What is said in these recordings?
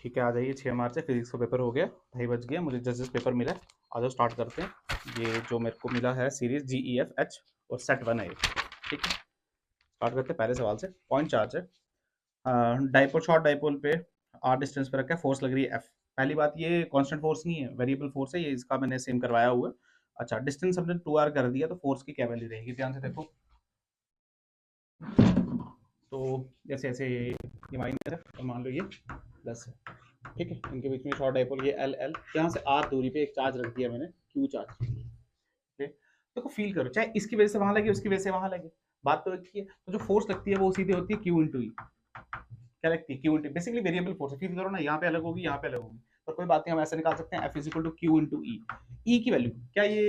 ठीक है, आ जाइए। 6 मार्च है, फिजिक्स का पेपर हो गया, 2:30 बज गया, मुझे जस्ट पेपर मिला है। आ जाओ स्टार्ट करते हैं। ये जो मेरे को मिला है सीरीज GEF H और सेट 1 है ये। ठीक है, स्टार्ट करते हैं पहले सवाल से। पॉइंट चार्ज है, डाइपोल शॉर्ट डाइपोल पे आर डिस्टेंस पे रखा है, फोर्स लग रही है F। पहली बात, ये कांस्टेंट फोर्स नहीं है, वेरिएबल फोर्स है ये, इसका मैंने सेम करवाया हुआ है। अच्छा, डिस्टेंस हमने 2r कर दिया, तो फोर्स की क्या वैल्यू रहेगी, ध्यान से देखो। तो जैसे ऐसे ये माइनस है, तो मान लो ये प्लस है। ठीक है, इनके बीच में शॉर्ट डाइपोल, ये L L, यहाँ से R दूरी पे एक चार्ज रख दिया मैंने, Q चार्ज। ठीक, तो फील करो, चाहे इसकी वजह से वहां लगे, उसकी वजह से वहां लगे, बात तो एक ही है। तो जो फोर्स लगती है वो सीधे होती है Q इंटू ई। क्या लगती है? Q into, basically variable force है। फील करो ना, यहाँ पे अलग होगी, यहाँ पे अलग होगी, पर कोई बात नहीं, हम ऐसे निकाल सकते हैं F is equal to Q into e. E की वैल्यू क्या, ये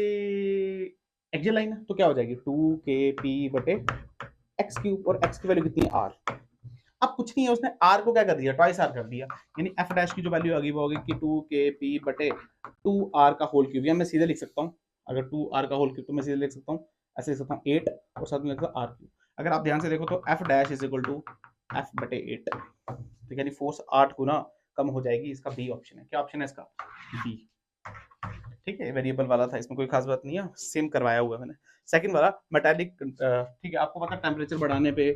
एक्सियल लाइन है, तो क्या हो जाएगी 2kp बटे एक्स क्यूब, और एक्स की वैल्यू कितनी है R। अब कुछ नहीं है, उसने R को क्या कर दिया, ट्वाइस R कर दिया, यानी F डैश की जो वैल्यू होगी वो होगी कि 2kp बटे 2R का होल क्यूब, या मैं सीधे लिख सकता हूँ, अगर 2R का होल क्यूब तो मैं सीधे लिख सकता हूँ, ऐसे लिख सकता हूँ 8 और साथ में लिख सकता हूँ R क्यूब। अगर आप ध्यान से देखो तो F dash is equal to F बटे 8, तो यानी फोर्स 8 गुना कम हो जाएगी। इसका बी ऑप्शन है। क्या ऑप्शन है इसका? बी। ठीक है, वेरिएबल वाला था, इसमें कोई खास बात नहीं है, सेम करवाया हुआ है मैंने। सेकंड वाला मेटालिक, ठीक है, आपको पता है टेम्परेचर बढ़ाने पे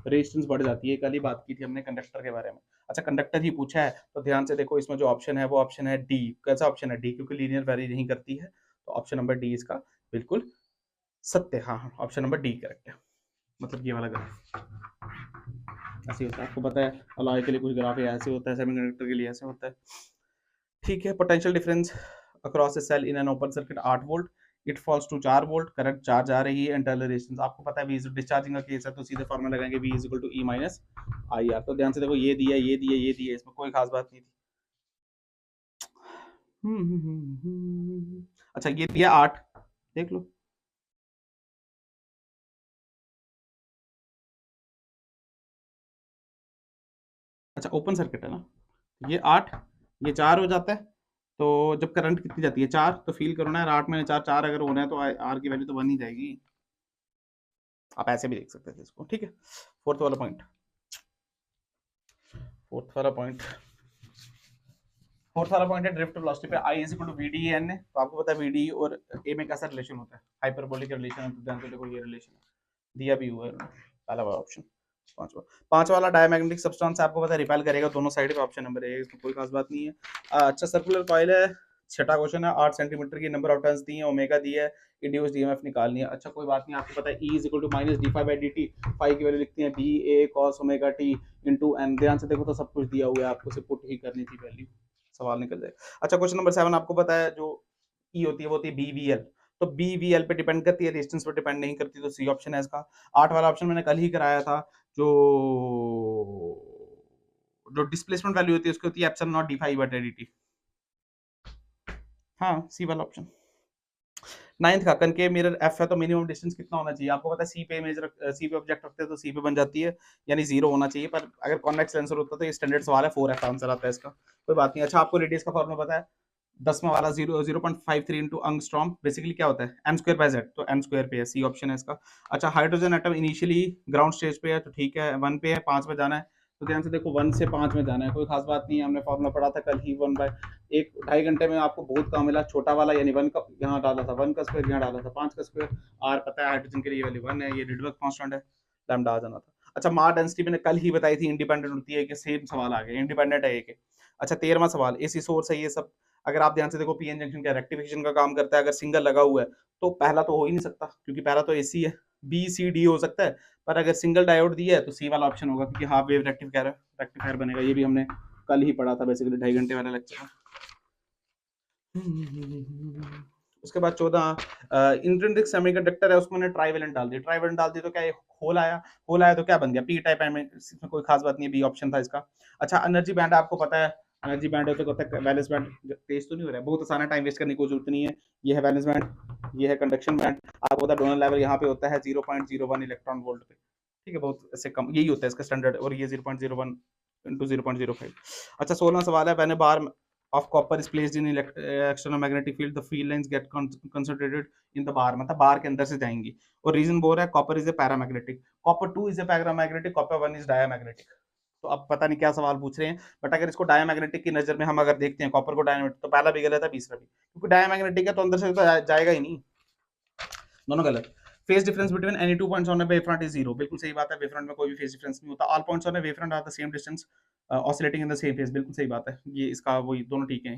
रेजिस्टेंस बढ़ जाती है, कल ही बात की थी हमने कंडक्टर के बारे में। अच्छा, कंडक्टर ही पूछा है, तो ध्यान से देखो, इसमें जो ऑप्शन है वो ऑप्शन है डी। कैसा ऑप्शन है? डी, क्योंकि लीनियर वेरी नहीं करती है, तो ऑप्शन नंबर डी इसका बिल्कुल सत्य। हाँ हाँ, ऑप्शन नंबर डी करेक्ट है, मतलब ये वाला ग्राफ ऐसे होता है। आपको पता है अलॉय के लिए कुछ ग्राफ ऐसे होता है, सेमीकंडक्टर के लिए ऐसे होता है। ठीक है, potential difference across a cell in an open circuit 8 volt, it falls to 4 volt, current charge आ रही है, इंटरनल रेजिस्टेंस आपको पता है, V डिस्चार्जिंग का केस है, तो सीधे फॉर्मूला लगाएंगे V is equal to E minus IR। तो ध्यान से देखो, ये दिया, ये दिया, ये दिया, इसमें कोई खास बात नहीं थी। अच्छा, ये दिया 8, देख लो। अच्छा, ओपन सर्किट है ना, ये 8, ये 4 हो जाता है, तो जब करंट कितनी जाती है 4, तो फील करो ना यार, 8 में 4, 4 अगर होना है तो R की वैल्यू तो 1 ही जाएगी। आप ऐसे भी देख सकते थे इसको। ठीक है, फोर्थ वाला पॉइंट, फोर्थ वाला पॉइंट फोर्थ वाला पॉइंट है ड्रिफ्ट वेलोसिटी पे I is equal to VD N है। तो आपको पता है VD और A में कैसा रिलेशन होता है, हाइपरबोलिक रिलेशन है। तो ध्यान से देखो, ये रिलेशन है, दिया भी हुआ है पहला वाला ऑप्शन। पांच वाला डायमैग्नेटिक सब्सटेंस आपको पता है रिपेल करेगा दोनों साइड पे, ऑप्शन नंबर ए, इसमें कोई खास बात नहीं है। अच्छा, सर्कुलर कॉइल है, छठा क्वेश्चन है, 8 सेंटीमीटर की नंबर ऑफ टर्न्स दी है, ओमेगा दी है, इंड्यूस्ड ईएमएफ निकालनी है। अच्छा, कोई बात नहीं, आपको पता है E is equal to minus d phi by d t, phi की वैल्यू लिखती है b a cos omega t into n. ध्यान से देखो तो सब कुछ दिया हुआ है, आपको सिर्फ पुट ही करनी थी वैल्यू, सवाल निकल जाए। अच्छा, क्वेश्चन नंबर 7 आपको पता है जो ई होती है वो होती है BVL, तो BVL पे डिपेंड करती है, रेजिस्टेंस पे डिपेंड नहीं करती, तो सी ऑप्शन है इसका। 8 वाला ऑप्शन मैंने कल ही कराया था, जो जो डिस्प्लेसमेंट वैल्यू होती है उसकी होती है एप्सिलॉन नॉट डी फाई बटा dt। हाँ, सी वाला ऑप्शन। नाइन्थ का कनकेव मिरर एफ है, तो मिनिमम डिस्टेंस कितना होना चाहिए? आपको पता है सी पे इमेज सी पे ऑब्जेक्ट रखते हैं तो सी पे बन जाती है, यानी 0 होना चाहिए, पर अगर कॉन्वेक्स लेंसर होता तो ये स्टैंडर्ड सवाल है, 4F आंसर आता है इसका, कोई बात नहीं। अच्छा, आपको रेडियस का फॉर्मूला पता है, 10वां वाला 0.53 इंटू एंगस्ट्रॉम, बेसिकली क्या होता है m स्क्वायर बाय z, तो m स्क्वायर पे है, सी ऑप्शन है इसका। अच्छा, hydrogen atom initially ground stage पे है, तो ठीक है, 1 पे है, 5 में जाना है, तो ध्यान से देखो 1 से 5 में जाना है, कोई खास बात नहीं है, हमने फॉर्मूला पढ़ा था कल ही, 1 बाय एक 2.5 घंटे में आपको बहुत काम मिला। छोटा वाला यानी 1 का यहाँ डाला था, 1 का स्क्वायर यहाँ डाला था, 5 का स्क्वायर, R पता है हाइड्रोजन के लिए वैल्यू 1 है, ये रिडक्स कांस्टेंट है, लैम्डा आ जाना था। अच्छा, मास डेंसिटी मैंने कल ही बताई थी, इंडिपेंडेंट होती है कि सेम सवाल आ गया, इंडिपेंडेंट है एक। अच्छा, 13वां सवाल, एसी सोर्स है ये सब, अगर आप ध्यान से देखो पीएन जंक्शन का रेक्टिफिकेशन का काम करता है, अगर सिंगल लगा हुआ है तो पहला तो हो ही नहीं सकता, क्योंकि पहला तो एसी है, बी सी डी हो सकता है, पर अगर सिंगल डायोड दिया है तो सी वाला ऑप्शन होगा, क्योंकि हाफ वेव रेक्टिफायर बनेगा, ये भी हमने कल ही पढ़ा था बेसिकली 2.5 घंटे वाला लेक्चर में। उसके बाद 14 इंट्रिंसिक सेमीकंडक्टर है, उसको मैंने ट्राइवेलेंट डाल दिया, ट्राइवेलेंट डाल दिया तो क्या होल आया, होल आया तो क्या बन गया पी टाइप है, इसमें कोई खास बात नहीं है, बी ऑप्शन था इसका। अच्छा, एनर्जी बैंड आपको पता है, एनर्जी बैंड होता है वैलेंस बैंड, तेज तो नहीं हो रहा है, बहुत आसान है, टाइम वेस्ट करने की कोई जरूरत नहीं है। ये है वैलेंस बैंड, ये है कंडक्शन बैंड, आपको पता है डोनर लेवल यहाँ पे होता है 0.01 इलेक्ट्रॉन वोल्ट पे, ठीक है, बहुत ऐसे कम, यही होता है इसका स्टैंडर्ड, और ये 0.01 इंटू 0.05। अच्छा, 16वां सवाल है, मैंने बार of copper is placed in external magnetic field, the field lines get concentrated in the bar, मतलब बार के अंदर से जाएंगी, और रीजन बोल रहा है copper is a paramagnetic, copper 2 is a paramagnetic, copper 1 is diamagnetic. तो अब पता नहीं क्या सवाल पूछ रहे हैं, बट अगर इसको डायमैग्नेटिक की नजर में हम अगर देखते हैं कॉपर को डायमैग्नेटिक, तो पहला भी गलत है, तीसरा भी, क्योंकि डायमैग्नेटिक है तो अंदर से तो जाएगा ही नहीं, दोनों गलत। Phase difference between any two points on a wavefront is zero, बिल्कुल सही बात है, वेवफ्रंट में कोई भी फेज डिफरेंस नहीं होता। All points on a wavefront are the same distance oscillating in the same phase, बिल्कुल सही बात है, ये इसका वही दोनों ठीक है।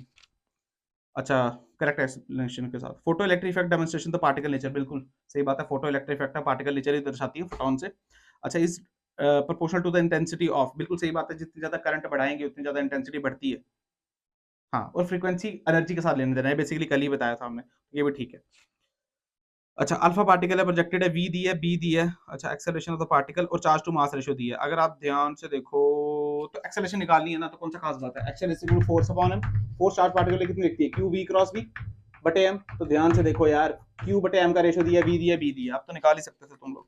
अच्छा, करेक्ट एक्सप्लेनेशन के साथ photo electric effect demonstration the particle nature, बिल्कुल सही बात है, photo electric effect particle nature ही दर्शाती है फोटोन से। अच्छा, is proportional to the intensity of, बिल्कुल सही बात है, जितनी ज्यादा करंट बढ़ाएंगे उतनी ज्यादा इंटेंसिटी बढ़ती है। हाँ, और फ्रीक्वेंसी एनर्जी के साथ लेने देना है, बेसिकली कल ही बताया था हमने, ये भी ठीक है। अच्छा, अल्फा पार्टिकल है, प्रोजेक्टेड है, वी दी है, बी दी है। अच्छा, एक्सेलरेशन ऑफ द पार्टिकल और चार्ज टू मास रेशियो दी है। अगर आप ध्यान से देखो तो एक्सेलरेशन निकालनी है ना, तो कौन सा खास बात है, acceleration force upon m, force charge particle कितनी लिखती है, क्यू वी क्रॉस वी बटे एम। तो ध्यान से देखो यार, क्यू बटे एम का रेशियो दिया, वी दिया, बी दिया, आप तो निकाल ही सकते थे तुम लोग,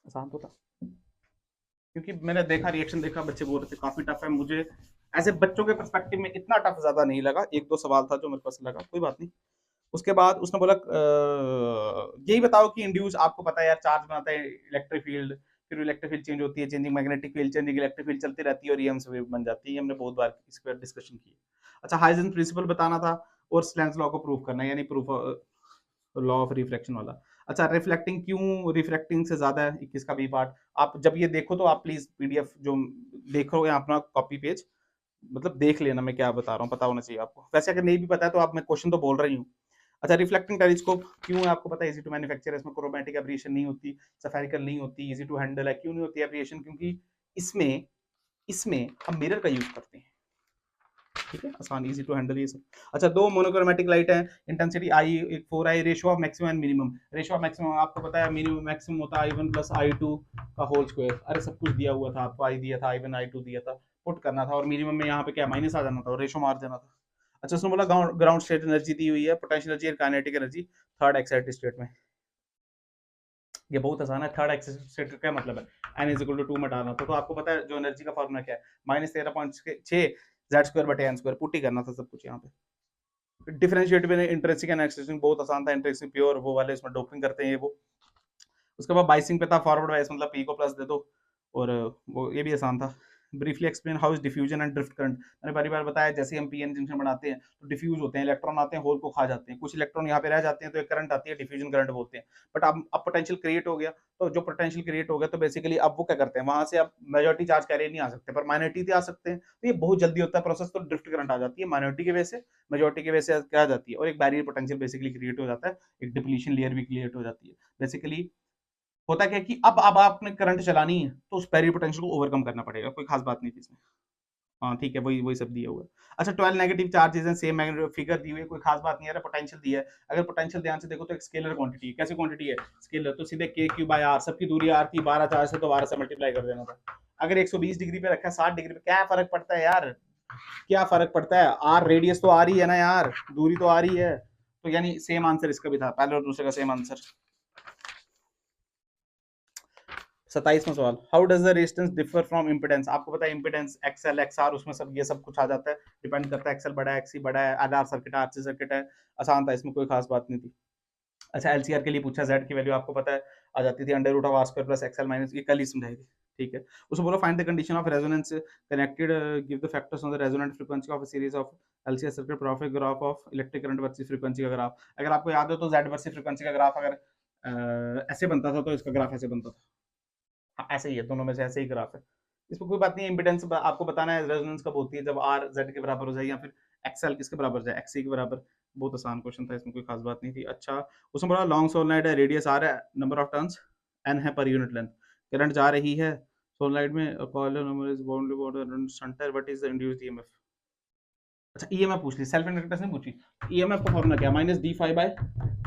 आसान तो था। क्योंकि मैंने देखा, रिएक्शन देखा, बच्चे बोल रहे थे काफी टफ है, मुझे ऐसे बच्चों के पर्सपेक्टिव में इतना टफ ज्यादा नहीं लगा, एक दो सवाल था जो मेरे पास लगा, कोई बात नहीं। उसके बाद उसने बोला यही बताओ कि इंड्यूस, आपको पता है यार, चार्ज बनाता है इलेक्ट्रिक फील्ड, फिर इलेक्ट्रिक फील्ड चेंज होती है, changing magnetic field, changing electric field चलती रहती है और ईएमएफ वेव बन जाती है, हमने बहुत बार इस पर डिस्कशन की। अच्छा, हाइजेंस प्रिंसिपल बताना था और स्लैंस लॉ को प्रूव करना है, यानी प्रूफ लॉ ऑफ रिफ्लेक्शन वाला। अच्छा, रिफ्लेक्टिंग क्यों रिफ्लेक्टिंग से ज्यादा है, 21 का बी पार्ट। आप जब ये देखो तो आप प्लीज पीडीएफ जो देखोगे अपना कॉपी पेज, मतलब देख लेना मैं क्या बता रहा हूँ, पता होना चाहिए आपको। वैसे अगर नहीं भी पता है तो आप, मैं क्वेश्चन तो बोल रही हूँ। अच्छा, रिफ्लेक्टिंग टेलीस्कोप क्यों है, आपको पता है, इजी टू मैन्युफैक्चर है, इसमें क्रोमैटिक एब्रेशन नहीं होती, सफेरिकल नहीं होती, इजी टू हैंडल है। क्यों नहीं होती एब्रेशन, क्योंकि इसमें इसमें हम मिरर का यूज करते हैं, ठीक है, आसान, इजी टू हैंडल ये सब। अच्छा, दो मोनोक्रोमेटिक लाइट है, इंटेंसिटी आई, एक 4 I, ratio of maximum and minimum. Ratio of maximum आपको पता है, मिनिमम मैक्सिमम होता है I1 प्लस I2 का होल स्क्वायर। अरे सब कुछ दिया हुआ था आपको, आई दिया था, I1 I2 दिया था, पुट करना था, और मिनिमम में यहाँ पे क्या माइनस आ जाना था और रेशियो मार देना था। अच्छा, उसने बोला ग्राउंड स्टेट एनर्जी दी हुई है, पोटेंशियल एनर्जी और kinetic energy third excited state में। ये बहुत आसान है, थर्ड एक्साइटेड स्टेट का क्या मतलब है, n इज इक्वल टू 2 में डालना था, तो आपको पता है जो एनर्जी का फॉर्मूला क्या है, -13.6 z स्क्वायर बटे n स्क्वायर, पुट ही करना था सब कुछ यहाँ पे। डिफरेंशिएट में इंट्रिंसिक एंड एक्सट्रिंसिक बहुत आसान था, इंट्रिंसिक प्योर वो वाले, इसमें डोपिंग करते हैं ये वो। उसके बाद बाइसिंग पे था, फॉरवर्ड बाइस मतलब पी को प्लस दे दो, और वो ये भी आसान था। Briefly explain how is diffusion and drift current, मैंने बारी बार बताया, जैसे हम पीएन जंक्शन बनाते हैं तो डिफ्यूज होते हैं, इलेक्ट्रॉन आते हैं, होल को खा जाते हैं, कुछ इलेक्ट्रॉन यहाँ पे रह जाते हैं, तो एक करंट आती है, डिफ्यूजन करंट बोलते हैं। बट अब पोटेंशियल क्रिएट हो गया, तो जो पोटेंशियल क्रिएट हो गया तो बेसिकली अब वो क्या करते हैं, वहां से अब मेजॉरिटी चार्ज कैरियर नहीं आ सकते, पर माइनॉरिटी आ सकते हैं, तो ये बहुत जल्दी होता है प्रोसेस, तो ड्रिफ्ट करंट आ जाती है, माइनॉरिटी की वजह से मेजॉरिटी की वजह से क्या आ जाती है, और एक बैरियर पोटेंशियल बेसिकली क्रिएट हो जाता है, एक डिप्लीशन लेयर भी क्रिएट हो जाती है। बेसिकली होता क्या है कि अब आपने करंट चलानी है तो उस बैरियर पोटेंशियल को ओवरकम करना पड़ेगा, कोई खास बात नहीं थी इसमें। हाँ ठीक है, वही वही सब दिया हुआ है। अच्छा, 12 नेगेटिव चार्जेस हैं, सेम फिगर दी हुई है, कोई खास बात नहीं है, पोटेंशियल दिया है। अगर पोटेंशियल ध्यान से देखो तो एक स्केलर क्वांटिटी है, कैसी क्वांटिटी है, स्केलर, तो सीधे के क्यू बाय आर, सबकी दूरी आर थी, 12 चार्ज से तो 12 से मल्टीप्लाई कर देना था। अगर 120 डिग्री पे रखा है, 60 डिग्री पे, क्या फर्क पड़ता है यार, क्या फर्क पड़ता है, आर रेडियस तो आ रही है ना यार, दूरी तो आ रही है, तो यानी सेम आंसर इसका भी था, पहले और दूसरे का सेम आंसर। 27वां सवाल, how does the resistance differ from impedance, आपको पता है इंपेडेंस एक्सएल एक्सआर, उसमें सब ये सब कुछ आ जाता है, डिपेंड करता है, एक्सएल बड़ा है, एक्सी बड़ा है, एलआर सर्किट है, आरसी सर्किट है, आसान था, इसमें कोई खास बात नहीं थी। अच्छा, एलसीआर के लिए पूछा, जेड की वैल्यू आपको पता है आ जाती थी under root of r square plus XL minus, ये कल ही समझाई थी, ठीक है। उसमें बोलो find the condition of resonance connected, give the factors on the resonant frequency of a series of LCR circuit, graph of electric current versus frequency का ग्राफ। अगर आपको याद हो तो जेड वर्सेस फ्रीक्वेंसी का ग्राफ अगर ऐसे बनता था तो इसका ग्राफ ऐसे बनता था, हाँ, ऐसे ही है, दोनों में से ऐसे ही ग्राफ है, इसमें कोई बात नहीं है। इम्पीडेंस आपको बताना है, रेजोनेंस कब होती है, जब आर जेड के बराबर हो जाए या फिर एक्सएल किसके बराबर हो जाए, एक्सी के बराबर। बहुत आसान क्वेश्चन था, इसमें कोई खास बात नहीं थी। अच्छा, उसमें बड़ा लॉन्ग सोलनाइड है, रेडियस आर है, नंबर ऑफ टर्न्स एन है पर यूनिट लेंथ, करंट जा रही है सोलनाइड में, coil number is bounded by centre, what is the induced EMF. अच्छा, ईएमएफ पूछ ली, सेल्फ इंडक्टेंस नहीं पूछी। ईएमएफ का फॉर्मूला क्या है, minus D five by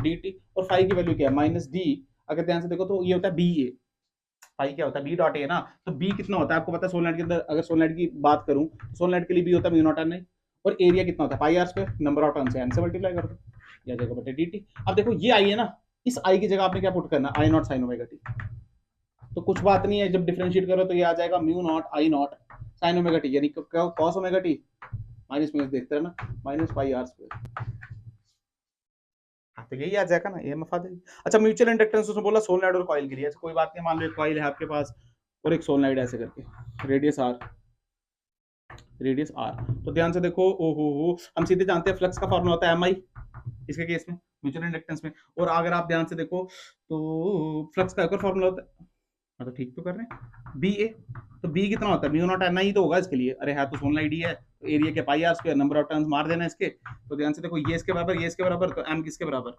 D T, और फाइव की वैल्यू क्या है, माइनस डी। अगर ध्यान से देखो तो ये होता है बी ए, पाई क्या होता है, बी डॉट ए ना, तो बी कितना होता है आपको पता है, सोलनाइट के अंदर अगर सोलनाइट की बात करूं तो सोलनाइट के लिए बी होता है म्यू नॉट एन आई, और एरिया कितना होता है pi are square, number of turns है एन से मल्टीप्लाई कर दो, या जगह बटे डी टी। अब देखो ये आई है ना, इस आई की जगह आपने क्या पुट करना, आई नॉट साइन ओमेगा टी, तो कुछ बात नहीं है, जब डिफरेंशिएट करो तो ये आ जाएगा mu naught i naught sine omega t, यानी cos omega t minus minus देखते रहना, माइनस पाई आर स्क्वायर, तो यही आ जाएगा ना, ये मफा देगी। अच्छा, म्यूचुअल इंडक्टेंस उसने बोला सोलनाइड और कॉइल के लिए, कोई बात नहीं, मान लो एक कॉइल है आपके पास, और एक सोलनॉइड ऐसे करके, रेडियस आर, रेडियस आर। तो ध्यान से देखो, ओ हो, हम सीधे जानते हैं फ्लक्स का फॉर्मूला होता है एम आई इसके केस में, म्यूचुअल इंडक्टेंस में। और अगर आप ध्यान से देखो तो फ्लक्स का एक और फॉर्मूला होता है, तो ठीक तो कर रहे हैं, बी ए। तो बी कितना होता है, म्यू नॉट एन आई तो होगा इसके लिए, अरे है तो सोलनॉइड ही है, तो एरिया के pi are square, number of turns मार देना इसके। तो ध्यान से देखो, ये इसके बराबर, ये इसके बराबर, तो एम किसके बराबर,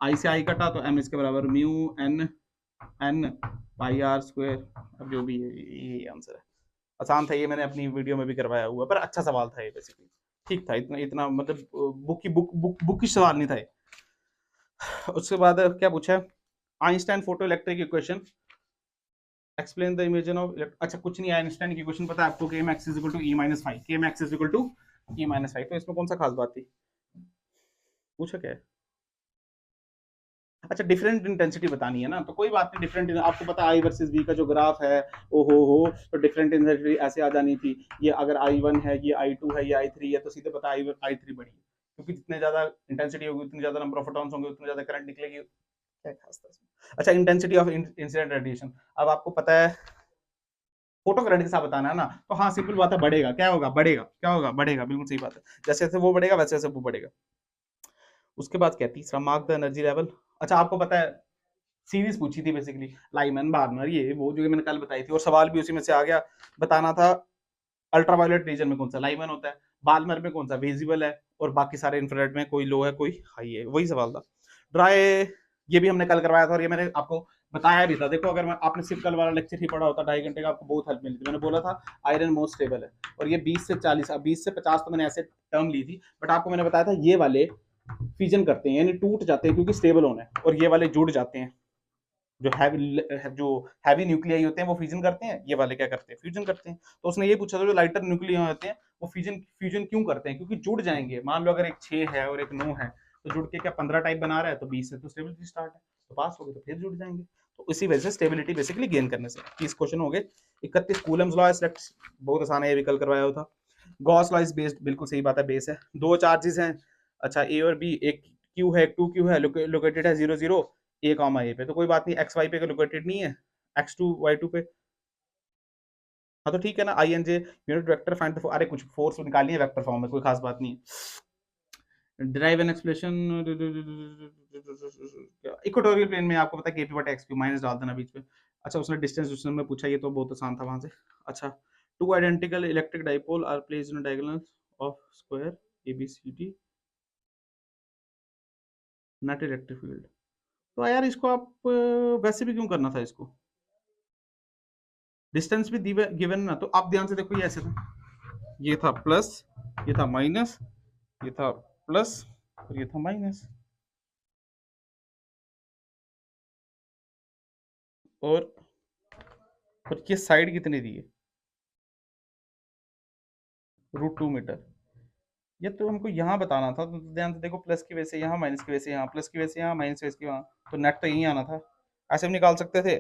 आई से आई कटा तो एम इसके बराबर mu n n pi are square. अब जो भी है यही आंसर है। आसान था ये, मैंने अपनी वीडियो में भी करवाया हुआ, पर अच्छा सवाल था ये बेसिकली, ठीक था, इतना इतना मतलब बुक की बुक की सवाल नहीं था ये। उसके बाद क्या पूछा है, Einstein photo electric equation, explain the imagine of, अच्छा कुछ नहीं, आइंस्टाइन की इक्वेशन पता है आपको, K max is equal to E minus five, K max is equal to E minus five. तो इसमें कौन सा खास बात थी, पूछा क्या है, अच्छा डिफरेंट इंटेंसिटी बतानी है ना, तो कोई बात नहीं, डिफरेंट आपको पता है आई वर्सेस वी का जो ग्राफ है, ओ हो, तो डिफरेंट इंटेंसिटी ऐसे आ जानी थी, ये अगर आई वन है, ये आई टू है, ये आई थ्री है, तो सीधे पता आई थ्री बड़ी है, क्योंकि जितने ज्यादा इंटेंसिटी होगी उतनी ज्यादा नंबर ऑफ फोटॉन्स होंगे, उतनी ज्यादा करंट निकलेगी, क्या खास था इसमें। अच्छा इंटेंसिटी ऑफ इंसिडेंट रेडिएशन, अब आपको पता है फोटो करंट के साथ बताना है ना, तो हाँ सिंपल बात है, बढ़ेगा, क्या होगा, बढ़ेगा, क्या होगा, बढ़ेगा, बिल्कुल सही बात है, जैसे जैसे वो बढ़ेगा वैसे वैसे वो बढ़ेगा। उसके बाद क्या, तीसरा मार्क द एनर्जी लेवल। अच्छा आपको पता है सीरीज पूछी थी बेसिकली, लाइमन बार्नर, ये वो जो मैंने कल बताई थी, और सवाल भी उसी में से आ गया, बताना था अल्ट्रावायलेट रीजन में कौन सा लाइमन होता है, बार्नर में कौन सा विजिबल है, और बाकी सारे इंफ्रारेड में कोई लो है कोई हाई है, वही सवाल था। ड्राई, ये भी हमने कल करवाया था, और ये मैंने आपको बताया भी था, देखो अगर मैं आपने सिर्फ कल वाला लेक्चर ही पढ़ा होता 2.5 घंटे का, आपको बहुत हेल्प मिली थी, मैंने बोला था आयरन मोस्ट स्टेबल है, और ये 20 से 40, 20 से 50 तो मैंने ऐसे टर्म ली थी, बट आपको मैंने बताया था ये वाले फ्यूजन करते हैं, यानी टूट जाते हैं क्योंकि स्टेबल होना है, और ये वाले जुड़ जाते हैं, जो हैवी न्यूक्लियाई होते हैं वो फ्यूजन करते हैं, ये वाले क्या करते हैं, फ्यूजन करते हैं। तो उसने ये पूछा था जो लाइटर न्यूक्लियाई होते हैं वो फ्यूजन फ्यूजन क्यों करते हैं, क्योंकि जुड़ जाएंगे, मान लो अगर एक 6 है और एक 9 है, तो जुड़ के क्या 15 टाइप बना रहा है, तो 20 से तो स्टेबिलिटी स्टार्ट है, तो पास हो गए तो फिर जुड़ जाएंगे, तो इसी वजह से स्टेबिलिटी बेसिकली गेन करने से। 30 क्वेश्चन हो गए। 31 कूलम्स लॉ सिलेक्ट, बहुत आसान है, ये भी कल करवाया हुआ था। गॉस लॉ इज बेस्ड, बिल्कुल सही बात है, बेस है। दो चार्जेस हैं, अच्छा ए और बी, एक क्यू है, एक टू क्यू है, लोकेटेड है 0 0 ए कॉमा ए पे, तो कोई बात नहीं, एक्स वाई पे लोकेटेड नहीं है, एक्स टू वाई टू पे, हाँ तो ठीक है ना, i and j unit vector find the, अरे कुछ फोर्स निकालनी है वेक्टर फॉर्म में, कोई खास बात नहीं है। Derive an expression, equatorial plane में आपको पता है केपी बटा एक्स क्यू, माइनस डाल देना बीच में। अच्छा उसने डिस्टेंस में पूछा, ये तो बहुत आसान था वहां से। अच्छा, two identical electric dipole are placed in diagonal of square A B C D, net electric field. तो यार इसको आप वैसे भी क्यों करना था इसको, डिस्टेंस भी गिवन ना, तो आप ध्यान से देखो, ये ऐसे था, ये था प्लस, ये था माइनस, ये था प्लस, और ये था माइनस, और ये साइड कितनी दी है, √2 मीटर। ये तो हमको यहाँ बताना था, तो ध्यान से देखो, प्लस की वजह से यहाँ, माइनस की वजह से यहाँ, प्लस की वजह से यहाँ, माइनस की वजह से यहाँ, तो नेट तो यही आना था, ऐसे भी निकाल सकते थे।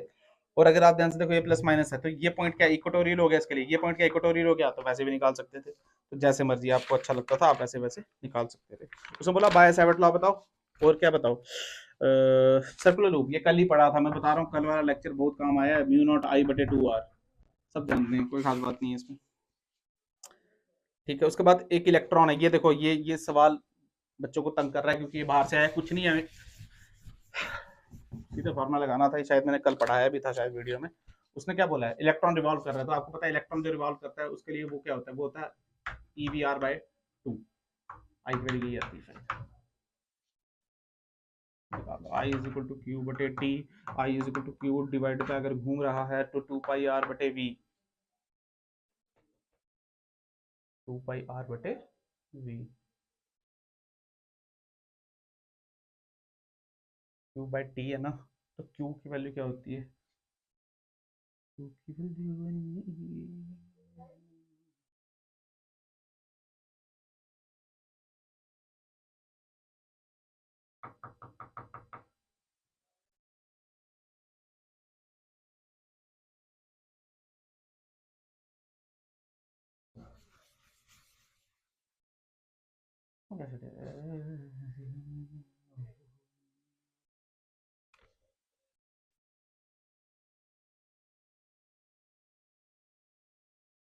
और अगर आप ध्यान से देखो ये प्लस माइनस है, तो ये पॉइंट क्या इक्वेटोरियल हो गया इसके लिए, ये पॉइंट क्या इक्वेटोरियल हो गया, तो वैसे भी निकाल सकते थे, तो जैसे मर्जी आपको अच्छा लगता था आप वैसे वैसे निकाल सकते थे। उसने बोला बाय सावर्ट लॉ बताओ, और क्या बताओ, सर्कुलर लूप, ये कल ही पढ़ा था, मैं बता रहा हूँ कल वाला लेक्चर बहुत काम आया है, म्यू नॉट आई बटे 2 आर, सब जानते हैं, कोई खास बात नहीं है इसमें, ठीक है। उसके बाद एक इलेक्ट्रॉन है, ये देखो, ये सवाल बच्चों को तंग कर रहा है, क्योंकि ये बाहर से आया कुछ नहीं है, सीधे फॉर्मूला लगाना था, शायद मैंने कल पढ़ाया भी था शायद वीडियो में। उसने क्या बोला है, इलेक्ट्रॉन रिवॉल्व कर रहा है, तो आपको पता है इलेक्ट्रॉन जो रिवॉल्व करता है उसके लिए वो क्या होता है, वो होता है EVR/2, आई की वैल्यू यही आती है शायद, I is equal to Q बटे T, I is equal to Q divide पे अगर घूम रहा है तो 2πr/v, 2πr/v, Q by T है ना, तो क्यू की वैल्यू क्या होती है, क्यू की वैल्यू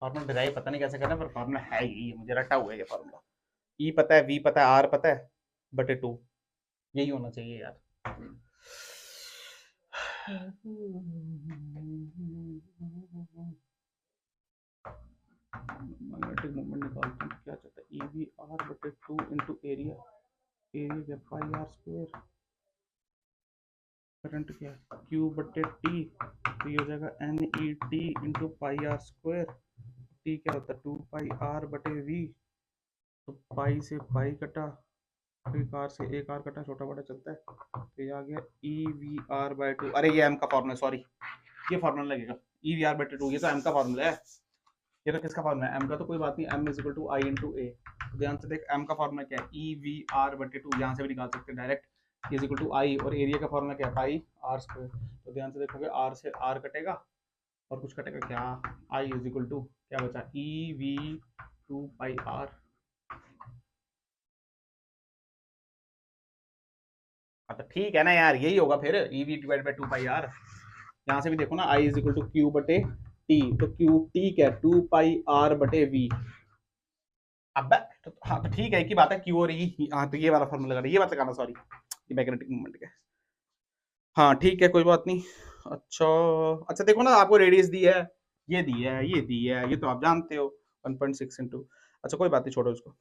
फॉर्मूला डिराइव पता नहीं कैसे करना है, पर फॉर्मूला है यही, मुझे रटा हुआ है ये फॉर्मूला। ई पता है, वी पता है, आर पता है, बटे 2, यही होना चाहिए यार। मैग्नेटिक मोमेंट निकालते हैं, क्या चाहता है, ई वी आर बटे 2 इंटू एरिया, एरिया क्या पाई आर स्क्वायर, करंट क्या है क्यू बटे टी, तो ये हो जाएगा N E T into pi are square, T क्या होता है 2 पाई आर बटे वी, तो पाई से पाई कटा, एक आर से एक आर कटा, छोटा बड़ा चलता है, तो ये आ गया ई वी आर बाई 2। अरे ये एम का फॉर्मूला, सॉरी ये फॉर्मूला लगेगा, ई वी आर बटे 2, ये तो एम का फॉर्मूला है, ये तो किसका फॉर्मूला है, एम का, तो कोई बात नहीं, m is equal to I into A. ध्यान से देख एम का फॉर्मूला क्या है, ई वी आर बटे 2, यहाँ से भी निकाल सकते हैं डायरेक्ट, इज इक्वल टू आई, और एरिया का फॉर्मूला क्या है, पाई आर स्क्वायर। तो ध्यान से देखोगे आर से आर कटेगा और कुछ कटेगा क्या, आई इज इक्वल टू क्या बचा, ई वी 2 पाई आर। तो ठीक है ना यार, यही होगा फिर, E V divide by 2 pi R. यहाँ से भी देखो ना, I is equal to Q बटे टी, तो क्यू टी क्या है 2 पाई आर बटे वी। अब तो हाँ, तो ठीक है, एक ही बात है, क्यू और ई, हाँ तो ये वाला फॉर्मूला लगाना, ये बात लगाना, सॉरी ये मैग्नेटिक मोमेंट का। हाँ ठीक है, कोई बात नहीं। अच्छा अच्छा, देखो ना आपको रेडियस दी है, ये दी है, ये दी है, ये तो आप जानते हो 1.6 इंटू, अच्छा कोई बात नहीं, छोड़ो इसको।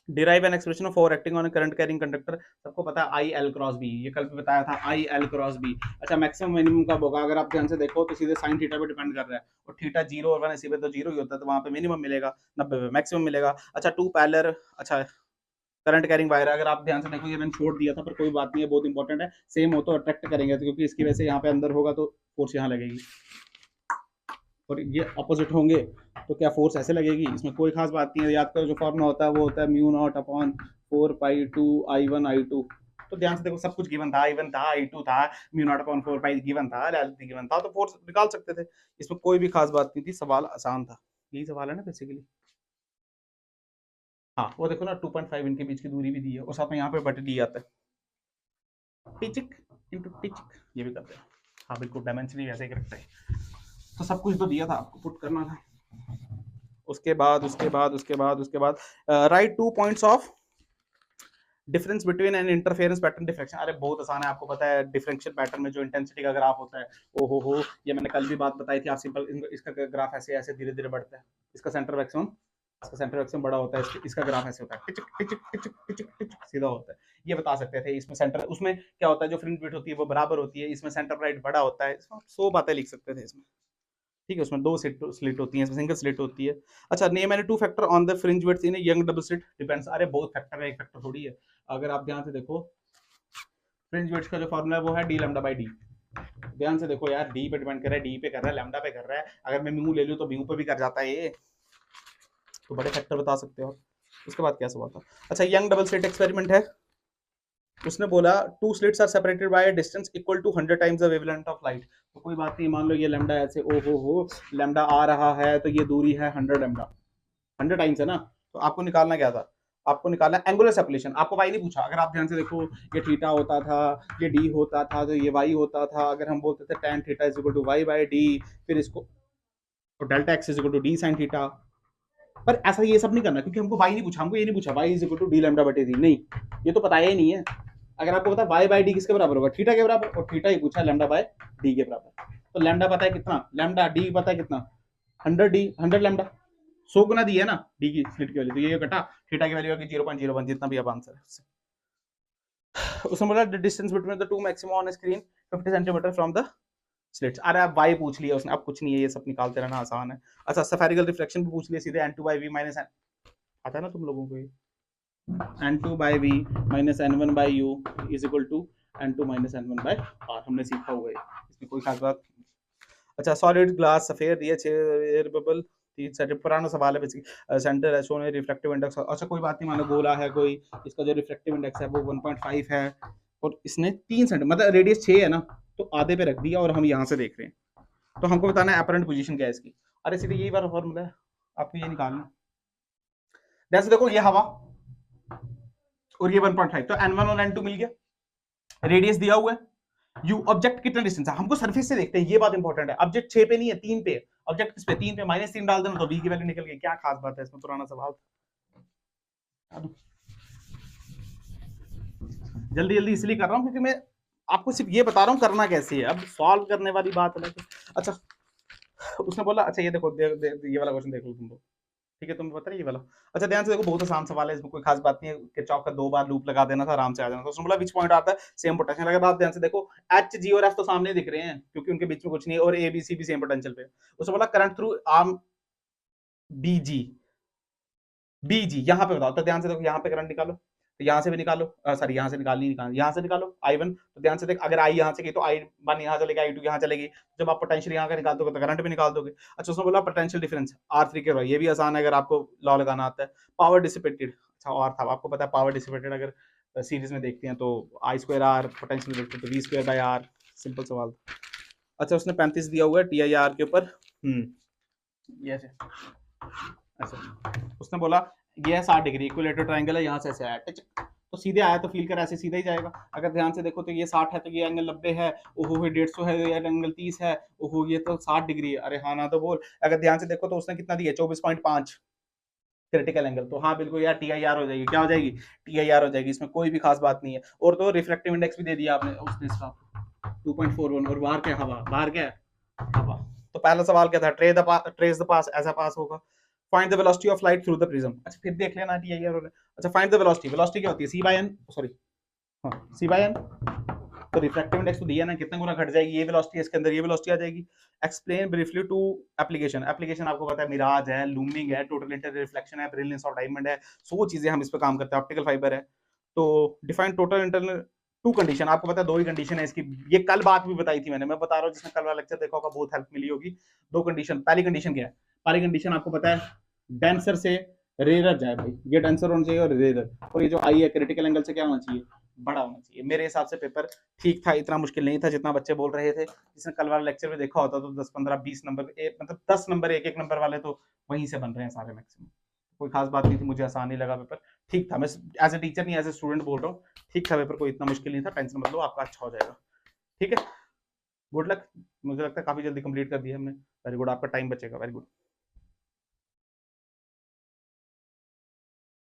Derive an expression of four acting on current carrying conductor, सबको पता है आई एल क्रॉस बी, ये कल भी बताया था, आई एल क्रॉस बी। अच्छा मैक्सिमम मिनिमम कब होगा, अगर आप ध्यान से देखो तो सीधे साइन थीटा पे डिपेंड कर रहा है, और थीटा 0 और 1 इसी पे तो 0 ही होता है, तो वहां पे मिनिमम मिलेगा, 90 पे मैक्सिमम मिलेगा। अच्छा टू पैरेलल, अच्छा करंट कैरिंग वायर, अगर आप ध्यान से देखो ये मैंने छोड़ दिया था, पर कोई बात नहीं है, बहुत इंपॉर्टेंट है, सेम हो तो अट्रैक्ट करेंगे, तो क्योंकि इसकी वजह से यहाँ पे अंदर होगा तो फोर्स यहाँ लगेगी, और ये अपोजिट होंगे तो क्या फोर्स ऐसे लगेगी, इसमें कोई खास बात नहीं है, याद करो जो फॉर्मूला होता है वो होता है म्यू नॉट अपॉन 4 पाई 2 I1 I2। तो ध्यान से देखो सब कुछ गिवन था, I1 था, I2 था, म्यू नॉट अपॉन 4 पाई गिवन था, एल गिवन था, तो फोर्स निकाल सकते थे, इसमें कोई भी खास बात नहीं थी, सवाल आसान था, यही सवाल है ना बेसिकली। हाँ वो देखो ना 2.5 इनके बीच की दूरी भी दी है, और साथ में यहाँ पे बटे दी आता है, टिचिक इंटू टिचिक, ये भी करते हैं, हाँ बिल्कुल डायमेंशन ही वैसे ही रखते हैं। तो सब कुछ तो दिया था, आपको पुट करना था। उसके बाद write 2 points of difference between an interference pattern diffraction. अरे बहुत आसान है, आपको पता है डिफरेंशियल पैटर्न में जो इंटेंसिटी का ग्राफ होता है, ओ हो, ये मैंने कल भी बात बताई थी, आप सिंपल इसका ग्राफ ऐसे ऐसे धीरे धीरे बढ़ता है, इसका सेंटर मैक्सिमम बड़ा होता है, इसका ग्राफ ऐसे होता है, टिचक टिचक टिचक टिचक टिचक सीधा होता है, ये बता सकते थे। इसमें सेंटर, उसमें क्या होता है, जो फ्रिंज विड्थ होती है वो बराबर होती है, इसमें सेंटर राइट बड़ा होता है, इसमें 100 बातें लिख सकते थे इसमें, ठीक है। उसमें 2 स्लिट होती हैं, इसमें सिंगल स्लिट होती है। अच्छा name any 2 factor on the fringe width in young double slit, depends, अरे बहुत फैक्टर है, एक फैक्टर थोड़ी है। अगर आप ध्यान से देखो फ्रिंज विड्थ का जो फॉर्मूला है वो है डी लैम्डा बाई डी, ध्यान से देखो यार, डी पे डिपेंड कर रहा है, डी पे कर रहा है, लैम्डा पे कर रहा है, अगर मैं म्यू ले लूं तो म्यू पे भी कर जाता है ये, तो बड़े फैक्टर बता सकते हो। उसके बाद क्या सवाल था, अच्छा यंग डबल स्लिट एक्सपेरिमेंट है, उसने बोला 2 slits are separated by a distance equal to 100 times the wavelength of light. तो कोई बात नहीं, मान लो ये लैम्डा ऐसे, ओ हो लैम्डा आ रहा है, तो ये दूरी है 100 लैम्डा, 100 टाइम्स है ना, तो आपको निकालना क्या था, आपको निकालना एंगुलर सेपरेशन। आपको वाई नहीं पूछा, अगर आप ध्यान से देखो ये थीटा होता था, ये डी होता था, तो ये वाई होता था, अगर हम बोलते थे tan theta is equal to Y by D, फिर इसको तो delta X is equal to D sine theta, पर ऐसा ये सब नहीं करना, क्योंकि हमको वाई नहीं पूछा, हमको ये नहीं पूछा Y is equal to D lambda बटे डी, नहीं ये तो बताया ही नहीं है। अगर आपको पता वाई बाई डी किसके बराबर होगा, थीटा के बराबर, और थीटा ही पूछा लैम्डा बाय डी के बराबर, तो लैम्डा पता है कितना, लैम्डा डी पता है कितना 100 डी 100 लैम्डा 100 गुना दी है ना डी की स्लिट की वैल्यू, तो ये कटा, थीटा की वैल्यू है 0.01, जितना भी अब आंसर है। उसमें बोला the distance between the two maximum on screen 50 centimetre from the slits. अरे अब वाई पूछ लिया उसने, अब कुछ नहीं है, ये सब निकालते रहना आसान है। अच्छा स्फेरिकल रिफ्लेक्शन भी पूछ लिया सीधे, n2 by v minus n, आता है ना तुम लोगों को ये, n2 by v minus n1 by u is equal to n2 minus n1 by r, हमने सीखा हुआ है, इसमें कोई खास बात। अच्छा सॉलिड ग्लास सफेद ये एयर बबल, पुराना सवाल है बेसिकली, सेंटर एसो ने रिफ्लेक्टिव इंडेक्स, अच्छा कोई बात नहीं, मानो गोला है कोई, इसका जो रिफ्लेक्टिव इंडेक्स है वो 1.5 है, और इसने 3 सेंटीमीटर मतलब रेडियस 6 है ना, तो आधे पे रख दिया, और हम यहाँ से देख रहे हैं, तो हमको बताना है अपरेंट पोजीशन क्या है इसकी। अरे सीधे यही वाला फॉर्मूला है, आपको ये निकालना। जैसे देखो ये हवा और ये 1.5, तो n1 और n2 मिल गया, रेडियस दिया हुआ है, यू ऑब्जेक्ट कितना डिस्टेंस है, हमको सरफेस से देखते हैं, ये बात इंपॉर्टेंट है, ऑब्जेक्ट 6 पे नहीं है 3 पे, ऑब्जेक्ट किस पे 3 पे, -3 डाल देना तो v की वैल्यू निकल गई। क्या खास बात है इसमें, पुराना सवाल था। जल्दी जल्दी इसलिए कर रहा हूँ क्योंकि मैं आपको सिर्फ ये बता रहा हूँ करना कैसे है, अब सॉल्व करने वाली बात अलग है। अच्छा उसने बोला, अच्छा ये देखो ये वाला क्वेश्चन देख लो तुम लोग, ठीक है तुम्हें पता है ये वाला। अच्छा ध्यान से देखो, बहुत आसान सवाल है, इसमें कोई खास बात नहीं है, किरचॉफ का 2 बार लूप लगा देना था, आराम से आ जाना। तो उसने बोला विच पॉइंट आता है सेम पोटेंशियल। अगर आप ध्यान से देखो एच जी और एफ तो सामने दिख रहे हैं क्योंकि उनके बीच में कुछ नहीं है, और ए बी सी भी सेम पोटेंशियल पे। उसने बोला करंट थ्रू आर्म बी जी, यहाँ पे बताओ। तो ध्यान से देखो, यहाँ पे करंट निकालो, तो यहाँ से भी निकालो, सॉरी यहाँ से निकालो, यहाँ से निकालो I1। तो ध्यान से देख, अगर I यहाँ से गई तो I1 यहाँ चलेगी, I2 यहाँ चलेगी। जब आप पोटेंशियल यहाँ का निकाल दोगे तो करंट भी निकाल दोगे। अच्छा उसने बोला पोटेंशियल डिफरेंस R3 के, ये भी आसान है अगर आपको लॉ लगाना आता है। पावर डिसिपेटेड, अच्छा और था आपको पता है पावर डिसिपेटेड, अगर सीरीज में देखते हैं तो I2R, पोटेंशियल देखते हैं तो V2/R, सिंपल सवाल। अच्छा उसने 35 दिया हुआ है TIR के ऊपर, ये अच्छा उसने बोला ये है 60 डिग्री, इक्विलेटरल ट्रायंगल है, यहाँ से ऐसे आया तो सीधे आया तो फील कर ऐसे सीधा ही जाएगा। अगर ध्यान से देखो तो ये 60 है तो ये एंगल 90 है, ओहो ये 150 है, ये एंगल 30 है, ओहो ये तो 60 डिग्री है। अरे हाँ ना तो बोल। अगर ध्यान से देखो तो उसने कितना दिया 24.5 क्रिटिकल एंगल, तो हाँ बिल्कुल यार TIR हो जाएगी। क्या हो जाएगी? TIR हो जाएगी, इसमें कोई भी खास बात नहीं है। और तो रिफ्रैक्टिव इंडेक्स भी दे दिया आपने उसने इसका 2.41, और बाहर क्या हवा, बाहर क्या है हवा। तो पहला सवाल क्या था, ट्रेस द पास, ऐसा पास होगा। Find the velocity of light through the prism. अच्छा फिर देख लेना TIR। अच्छा फाइंड द वेलोसिटी, वेलोसिटी क्या होती है C/n, सॉरी हाँ C/n। तो रिफ्रैक्टिव इंडेक्स तो दिया ना, कितने गुना घट जाएगी, ये वेलोसिटी इसके अंदर, ये वेलोसिटी आ जाएगी। Explain briefly two application, application आपको पता है मिराज है, लूमिंग है, टोटल इंटर रिफ्लेक्शन है, ब्रिलियंस ऑफ डायमंड है, 100 चीजें हम इस पे काम करते हैं, ऑप्टिकल फाइबर है। तो define total internal two condition, आपको पता है 2 ही कंडीशन है इसकी, ये कल बात भी बताई थी मैंने, मैं बता रहा हूँ जिसने कल वाला लेक्चर देखा होगा बहुत हेल्प मिली होगी। 2 कंडीशन, पहली कंडीशन क्या है, पहली कंडीशन आपको पता है डेंसर से रेयर जाए भाई, ये डेंसर होना चाहिए और रेयर, और ये जो आई है क्रिटिकल एंगल से क्या होना चाहिए, बड़ा होना चाहिए। मेरे हिसाब से पेपर ठीक था, इतना मुश्किल नहीं था जितना बच्चे बोल रहे थे। जिसने कल वाला लेक्चर में देखा होता तो 10 15 20 नंबर मतलब 10 नंबर एक एक नंबर वाले तो वहीं से बन रहे हैं सारे मैक्सिमम। कोई खास बात नहीं थी, मुझे आसान नहीं लगा पेपर, ठीक था। मैं एज ए टीचर नहीं एज ए स्टूडेंट बोल रहा हूँ, ठीक था पेपर, कोई इतना मुश्किल नहीं था, टेंशन मत लो आपका अच्छा हो जाएगा। ठीक है, गुड लक। मुझे लगता है काफी जल्दी कंप्लीट कर दिया हमने, वेरी गुड, आपका टाइम बचेगा, वेरी गुड।